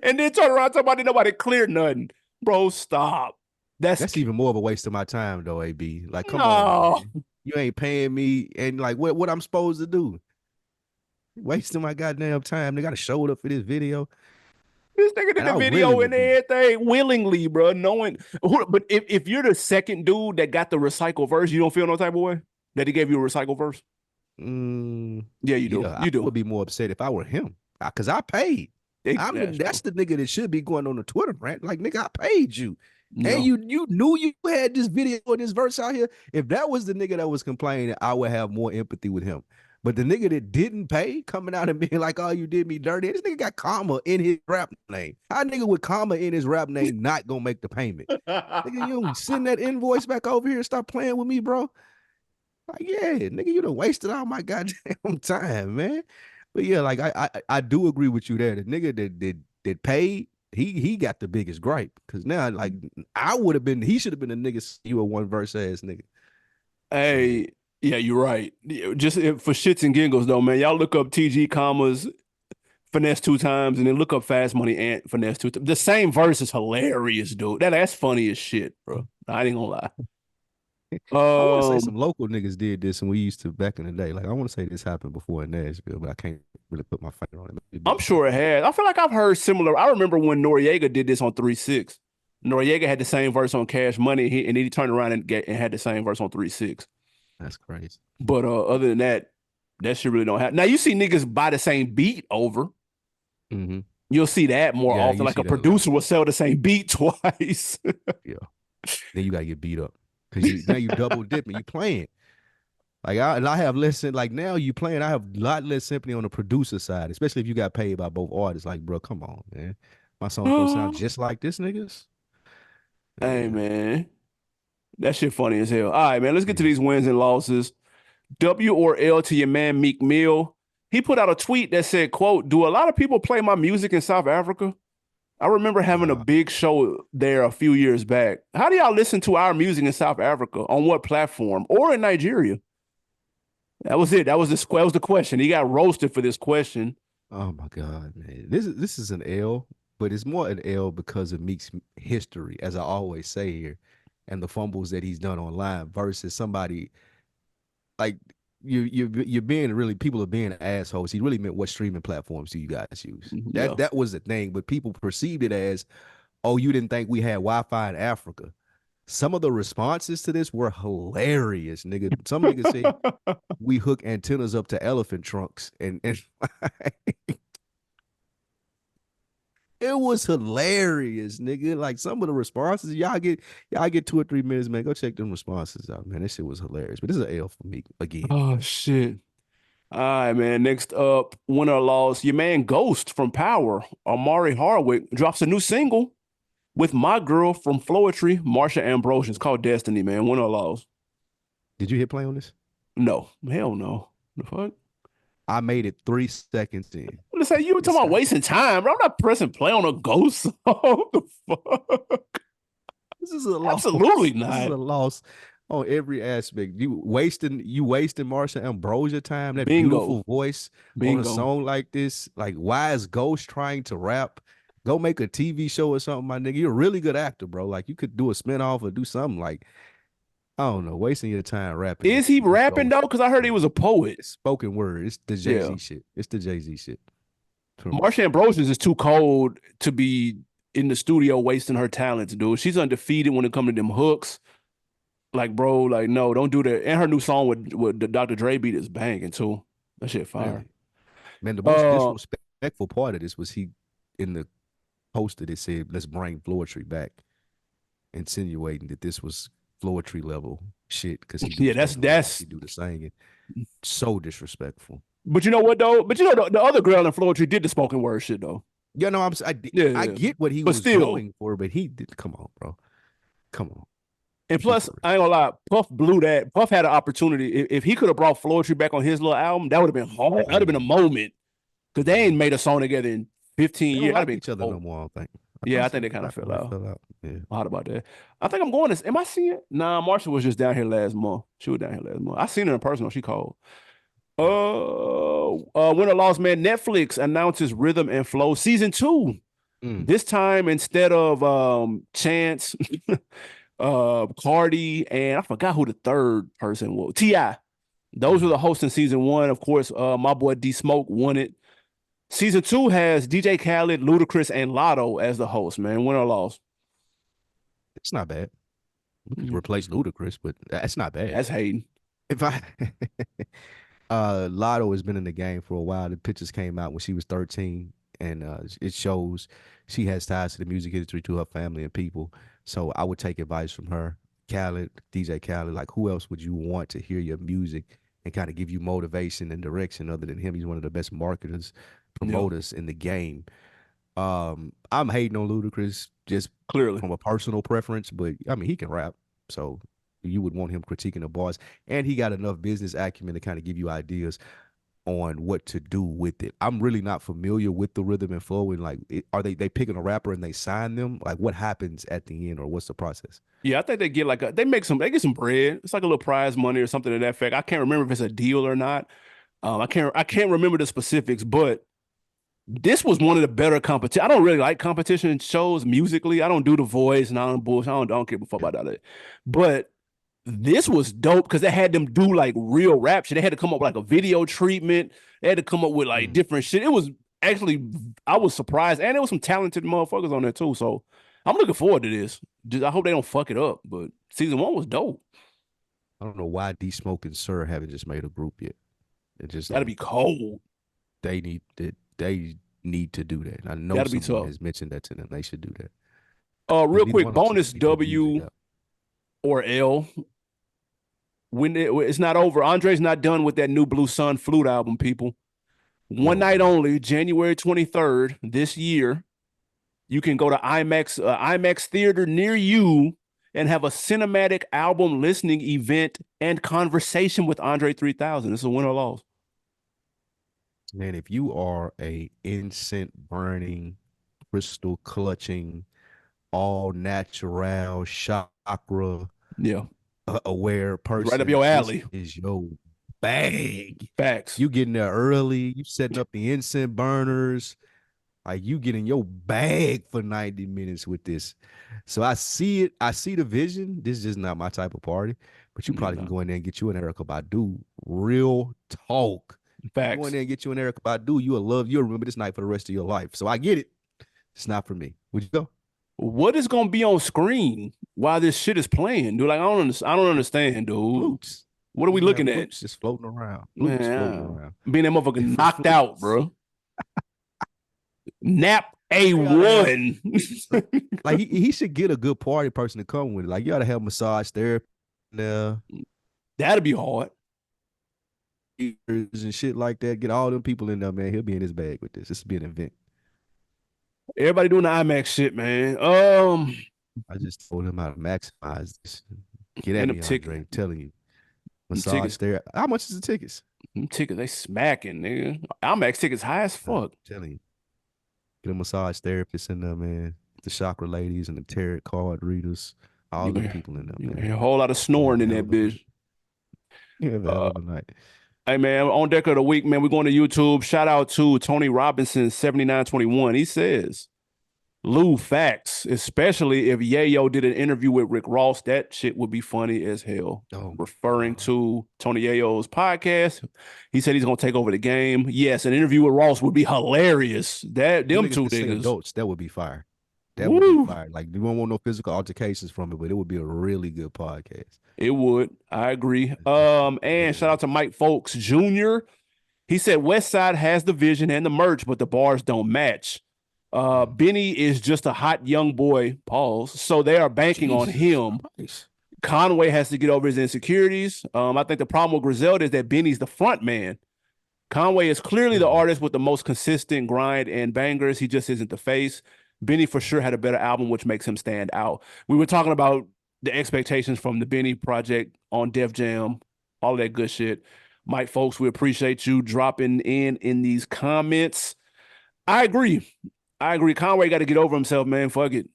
And then turn around talking about nobody cleared nothing. Bro, stop. That's even more of a waste of my time, though, AB. Like, come on, no. man. You ain't paying me, and like, what I'm supposed to do? Wasting my goddamn time. They got to show it up for this video, This nigga did and the I really video would and be. everything willingly, bro. Knowing, but if you're the second dude that got the recycle verse, you don't feel no type of way. that he gave you a recycle verse? Yeah, you do. Yeah, I You do. would be more upset if I were him because I paid. That's That's true. the nigga that should be going on the Twitter rant. Like, nigga, I paid you. And Yeah. you knew you had this video or this verse out here. If that was the nigga that was complaining, I would have more empathy with him. But the nigga that didn't pay coming out and being like, oh, you did me dirty. This nigga got comma in his rap name. How nigga with comma in his rap name not gonna make the payment? Nigga, you don't send that invoice back over here and stop playing with me, bro. Like, yeah, nigga, you done wasted all my goddamn time, man. But yeah, like I do agree with you there. The nigga that paid, he got the biggest gripe. Cause now, like, I would have been, he should have been a nigga you a one verse ass nigga. So yeah. Hey, yeah, you're right. Just for shits and giggles, though, man. Y'all look up TG commas finesse two times, and then look up Fast Money and finesse two times. The same verse is hilarious, dude. That's funny as shit, bro. I ain't gonna lie. I want to say Um, some local niggas did this and we used to back in the day. Like I want to say this happened before in Nashville, but I can't really put my finger on it. Maybe I'm before. sure it has. I feel like I've heard similar. I remember when Noriega did this on 3-6. Noriega had the same verse on Cash Money, and he turned around and had the same verse on 3-6. That's crazy. But other than that, that shit really don't happen. Now you see niggas buy the same beat over. Mm-hmm. You'll see that more Yeah, often. you Like see a that a lot. producer will sell the same beat twice. Yeah. Then you gotta get beat up. Cause now you double dipping, you playing. I have less like now you playing. I have a lot less sympathy on the producer side, especially if you got paid by both artists. Like, bro, come on, man. My song's supposed to sound just like this niggas. Hey Yeah. man, that shit funny as hell. All right, man, let's get to Yeah. these wins and losses. W or L to your man Meek Mill. He put out a tweet that said, "quote Do a lot of people play my music in South Africa? I remember having a Uh, big show there a few years back. How do y'all listen to our music in South Africa? On what platform? Or in Nigeria?" That was it. That was the question. He got roasted for this question. oh my God, man. This is an L, but it's more an L because of Meek's history, as I always say here, and the fumbles that he's done online versus somebody like you're being really people are being assholes. He really meant what streaming platforms do you guys use? Yeah. That was the thing, but people perceived it as, oh, you didn't think we had Wi-Fi in Africa. Some of the responses to this were hilarious, nigga. Some niggas say we hook antennas up to elephant trunks, and it was hilarious, nigga. Like some of the responses, y'all get 2 or 3 minutes, man. Go check them responses out, man. This shit was hilarious. But this is an L for me again. Oh shit. All right, man. Next up, winner or loss. Your man Ghost from Power, Amari Hardwick, drops a new single with my girl from Floetry, Marsha Ambrosian. It's called Destiny, man. Winner or loss. Did you hit play on this? No. Hell no. The fuck? I made it 3 seconds in. Let's say you were It's talking about wasting time, bro. I'm not pressing play on a Ghost song. The fuck? This is a loss. Absolutely This is not. a loss on every aspect. You wasting Marsha Ambrosia time, that Bingo. beautiful voice on a Bingo. song like this. Like, why is Ghost trying to rap? Go make a TV show or something, my nigga. You're a really good actor, bro. Like, you could do a spinoff or do something like, I don't know, wasting your time rapping Is he with rapping though? Ghost. Because I heard he was a poet. It's spoken word. It's the Yeah. Jay-Z shit. It's the Jay-Z shit for me. Marsha Ambrosius is too cold to be in the studio wasting her talents, dude. She's undefeated when it comes to them hooks. Like, bro, like, no, don't do that. And her new song with the Dr. Dre beat is banging too. That shit fire. Man, the most Uh, disrespectful part of this was he in the poster that said, let's bring Floetry back, insinuating that this was Floetry level shit because he do yeah, the that's spoken words, he that's. do the singing. So disrespectful. But you know what though? But you know the other girl in Floetry did the spoken word shit though. Yeah, no, Yeah, I yeah. get what he But was still, going for, but he did. Come on, bro. Come on. and Be plus, for real. I ain't gonna lie, Puff blew that. Puff had an opportunity. If he could have brought Floetry back on his little album, that would have been hard. That would have been a moment because they ain't made a song together in 15 They don't years. That'd like have been each other no cold. more, I don't think. I Yeah, thought I think they something kind of happened fell when they out. fell out. Yeah. Hot about that. I think I'm going to. Am I seeing it? Nah, Marsha was just down here last month. She was down here last month. I seen her in person. She called. Winner lost, man. Netflix announces Rhythm and Flow season 2. Mm. This time instead of Chance, Cardi, and I forgot who the third person was. Ti. Those were the hosts in season 1. Of course, my boy D Smoke won it. Season 2 has DJ Khaled, Ludacris, and Lotto as the host. Man, win or loss. It's not bad. We could replace Ludacris, but that's not bad. That's hating. If I Lotto has been in the game for a while. The pictures came out when she was 13, and it shows she has ties to the music industry, to her family and people. So I would take advice from her. Khaled, DJ Khaled, like who else would you want to hear your music and kind of give you motivation and direction other than him? He's one of the best marketers, Yeah, promoters in the game. I'm hating on Ludacris just clearly. from a personal preference, but I mean he can rap, so you would want him critiquing the bars, and he got enough business acumen to kind of give you ideas on what to do with it. I'm really not familiar with the rhythm and flow, and like, are they picking a rapper and they sign them? Like, what happens at the end, or what's the process? Yeah, I think they get like they get some bread. It's like a little prize money or something to that effect. I can't remember if it's a deal or not. I can't remember the specifics, but this was one of the better competition. I don't really like competition shows musically. I don't do the voice and I don't bullshit. I don't care a fuck Yeah. about that. But this was dope because they had them do like real rap shit. They had to come up with like a video treatment. They had to come up with like Mm. different shit. It was actually I was surprised, and there was some talented motherfuckers on there too. So I'm looking forward to this. Just I hope they don't fuck it up. But season one was dope. I don't know why D Smoke and Sir haven't just made a group yet. It's just That'd like be cold. they need to do that. I know That'd be someone tough. has mentioned that to them. They should do that. But Real neither quick, one of them seem to bonus be putting music W out. or L. It's not over. Andre's not done with that new Blue Sun flute album, people. One Oh night man. only, January 23rd this year. You can go to IMAX theater near you and have a cinematic album listening event and conversation with Andre 3000. It's a win or loss. Man, if you are a incense burning, crystal clutching, all natural chakra Yeah, aware it's right up person, your this alley. is your bag. Facts. You getting there early, you setting up the incense burners, like you getting your bag for 90 minutes with this. So I see it, I see the vision. This is just not my type of party, but you Yeah, probably can no. go in there and get you an Erica Badu. Real talk. Go in Facts. there and get you an Erica Badu. You'll remember this night for the rest of your life. So I get it. It's not for me. Would you go? What is gonna be on screen while this shit is playing, dude? Like I don't understand, dude. Flutes. What are You're we gonna have looking at? flutes just floating around. Flutes floating Man, around. being that motherfucker For knocked out, flutes, bro. Nap they ought to have A1. like he should get a good party person to come with it. Like you ought to have massage therapy there That'd be hard. and shit like that. Get all them people in there, man. He'll be in his bag with this. This will be an event. Everybody doing the IMAX shit, man. I just told him how to maximize this. Get at And them me, tickets, Andre. I'm telling you. them Massage tickets, therapy. How much is the tickets? them tickets, they smacking, nigga. IMAX tickets high as I'm fuck. telling you. Get a massage therapist in there, man. The chakra ladies and the tarot card readers. All You them can, people in there, you can man. hear a whole lot of You snoring have a in hell that of a night. bitch. You have a hell Uh, of a night. hey man, on deck of the week, man, we're going to YouTube. Shout out to Tony Robinson 7921. He says, Lou facts, especially if Yayo did an interview with Rick Ross, that shit would be funny as hell. Oh my Referring God. to Tony Yayo's podcast, he said he's gonna take over the game. Yes, an interview with Ross would be hilarious. That Them them niggas two could say niggas, adults. That would be fire. That would be woo, fire. Like you won't want no physical altercations from it, but it would be a really good podcast. it would. I agree. And shout Yeah. out to Mike Folks Jr. He said West Side has the vision and the merch, but the bars don't match. Mm. Benny is just a hot young boy, pause. So they are banking on Jesus him. Christ. Conway has to get over his insecurities. I think the problem with Griselda is that Benny's the front man. Conway is clearly the Mm. artist with the most consistent grind and bangers. He just isn't the face. Benny for sure had a better album, which makes him stand out. We were talking about the expectations from the Benny project on Def Jam, all that good shit. Mike, folks, we appreciate you dropping in these comments. I agree. I agree. Conway got to get over himself, man. Fuck it.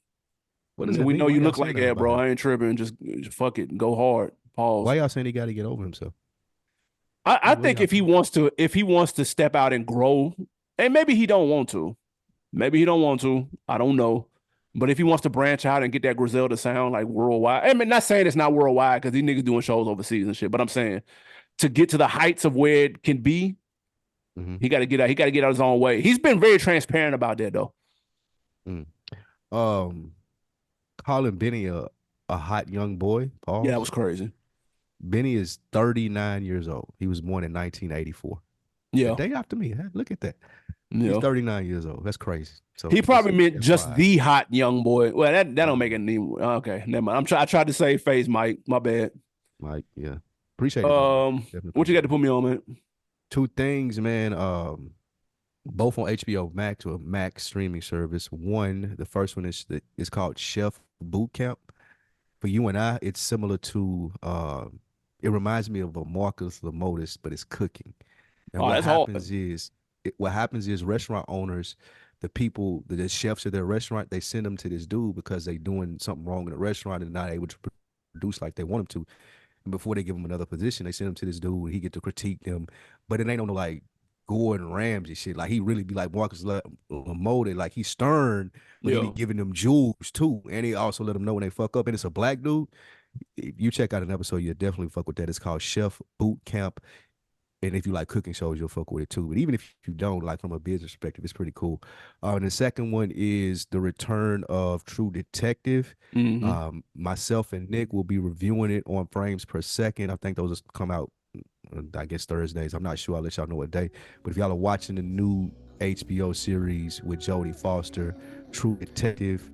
What does that We mean? know Why you y'all look saying like that that, about bro. him? I ain't tripping. Just fuck it. Go hard. Pause. Why y'all saying he got to get over himself? I What think y'all saying? if he wants to step out and grow, and maybe he don't want to. Maybe he don't want to. I don't know. But if he wants to branch out and get that Griselda sound like worldwide, I mean, not saying it's not worldwide because these niggas doing shows overseas and shit. But I'm saying to get to the heights of where it can be, Mm-hmm. he got to get out. He got to get out his own way. He's been very transparent about that though. Mm. Um, calling Benny a hot young boy. Yeah, that was Pause. crazy. Benny is 39 years old. He was born in 1984. A Yeah, day after me. Huh? Look at that. He's yeah. 39 years old. That's crazy. So He just probably meant just FYI. the hot young boy. Well, that don't make No, it any. Okay, never mind. I tried to save face, Mike. My bad. Mike, yeah. Appreciate it though, man. Definitely What you got appreciate to it. put me on, man? Two things, man. Both on HBO Max or Max streaming service. One, the first one is called Chef Boot Camp. For you and I, it's similar to it reminds me of a Marcus Lemotis, but it's cooking. And Oh, what that's hard. happens is restaurant owners, the people, the chefs of their restaurant, they send them to this dude because they doing something wrong in the restaurant and not able to produce like they want them to. And before they give him another position, they send him to this dude and he get to critique them. But it ain't no like Gordon Ramsay shit. Like he really be like Marcus Lemotis, like he's stern, but he be Yeah. giving them jewels too. And he also let them know when they fuck up. And it's a black dude. If you check out an episode, you'll definitely fuck with that. It's called Chef Boot Camp. And if you like cooking shows, you'll fuck with it too. But even if you don't, like from a business perspective, it's pretty cool. And the second one is the return of True Detective. Hmm. Myself and Nick will be reviewing it on Frames Per Second. I think those will come out, I guess Thursdays. I'm not sure. I'll let y'all know what day. But if y'all are watching the new HBO series with Jodie Foster, True Detective,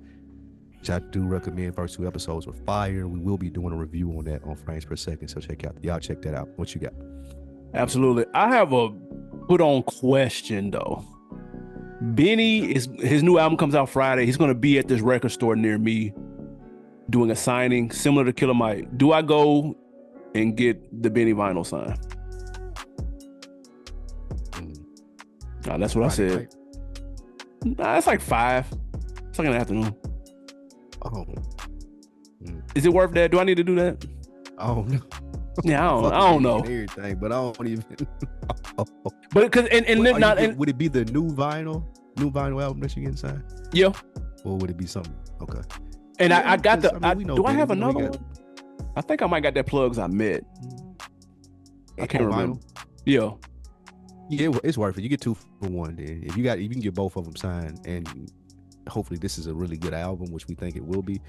which I do recommend, first two episodes were fire. We will be doing a review on that on Frames Per Second. So y'all check that out. What you got? Absolutely. I have a put on question though. Benny is his new album comes out Friday. He's gonna be at this record store near me doing a signing similar to Killer Mike. Do I go and get the Benny vinyl sign? That's what I Friday said. night? Nah, it's like 5. It's like in the afternoon. Oh, Is it worth that? Do I need to do that? oh no. Yeah, I Fuck don't with know. everything, but I don't even. But because and What, not and would it be the new vinyl album that you get inside, yeah. or would it be something? Okay. And Yeah, I got because, the. I mean, we know Do I Benny, have we know he another got- one? I think I might got that plugs I met. I can't on remember. vinyl? Yeah. Yeah, it's worth it. You get 2 for 1. Then if you can get both of them signed, and hopefully this is a really good album, which we think it will be,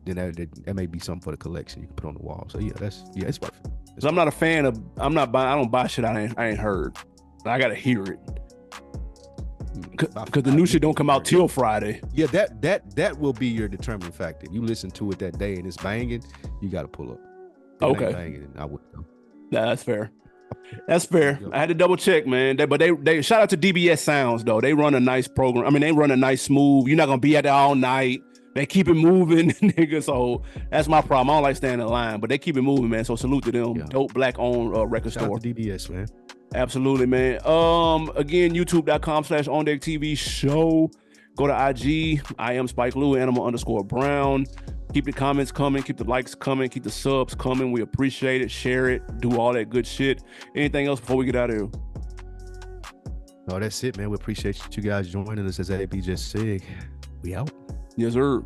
then that may be something for the collection you can put on the wall. So yeah, it's worth it. Cause I'm not a fan of. I'm not buying. I don't buy shit I ain't heard. I gotta hear it. Cause the new shit don't come out till Friday. Yeah, that will be your determining factor. If you listen to it that day and it's banging, you got to pull up. If it ain't Okay. banging, then I would. Nah, that's fair. That's fair. Yep. I had to double check, man. But they shout out to DBS Sounds though. They run a nice program. I mean, they run a nice smooth. You're not gonna be at there all night. They keep it moving, nigga. So that's my problem. I don't like staying in line, but they keep it moving, man. So salute to them. Yeah. Dope black owned record Shout store. out to DBS, man. Absolutely, man. Again, youtube.com/OnDeckTV show. Go to IG. I am Spike Lou, animal_Brown. Keep the comments coming. Keep the likes coming. Keep the subs coming. We appreciate it. Share it. Do all that good shit. Anything else before we get out of here? No, that's it, man. We appreciate you guys joining us. As AB just said, we out. Yes, sir.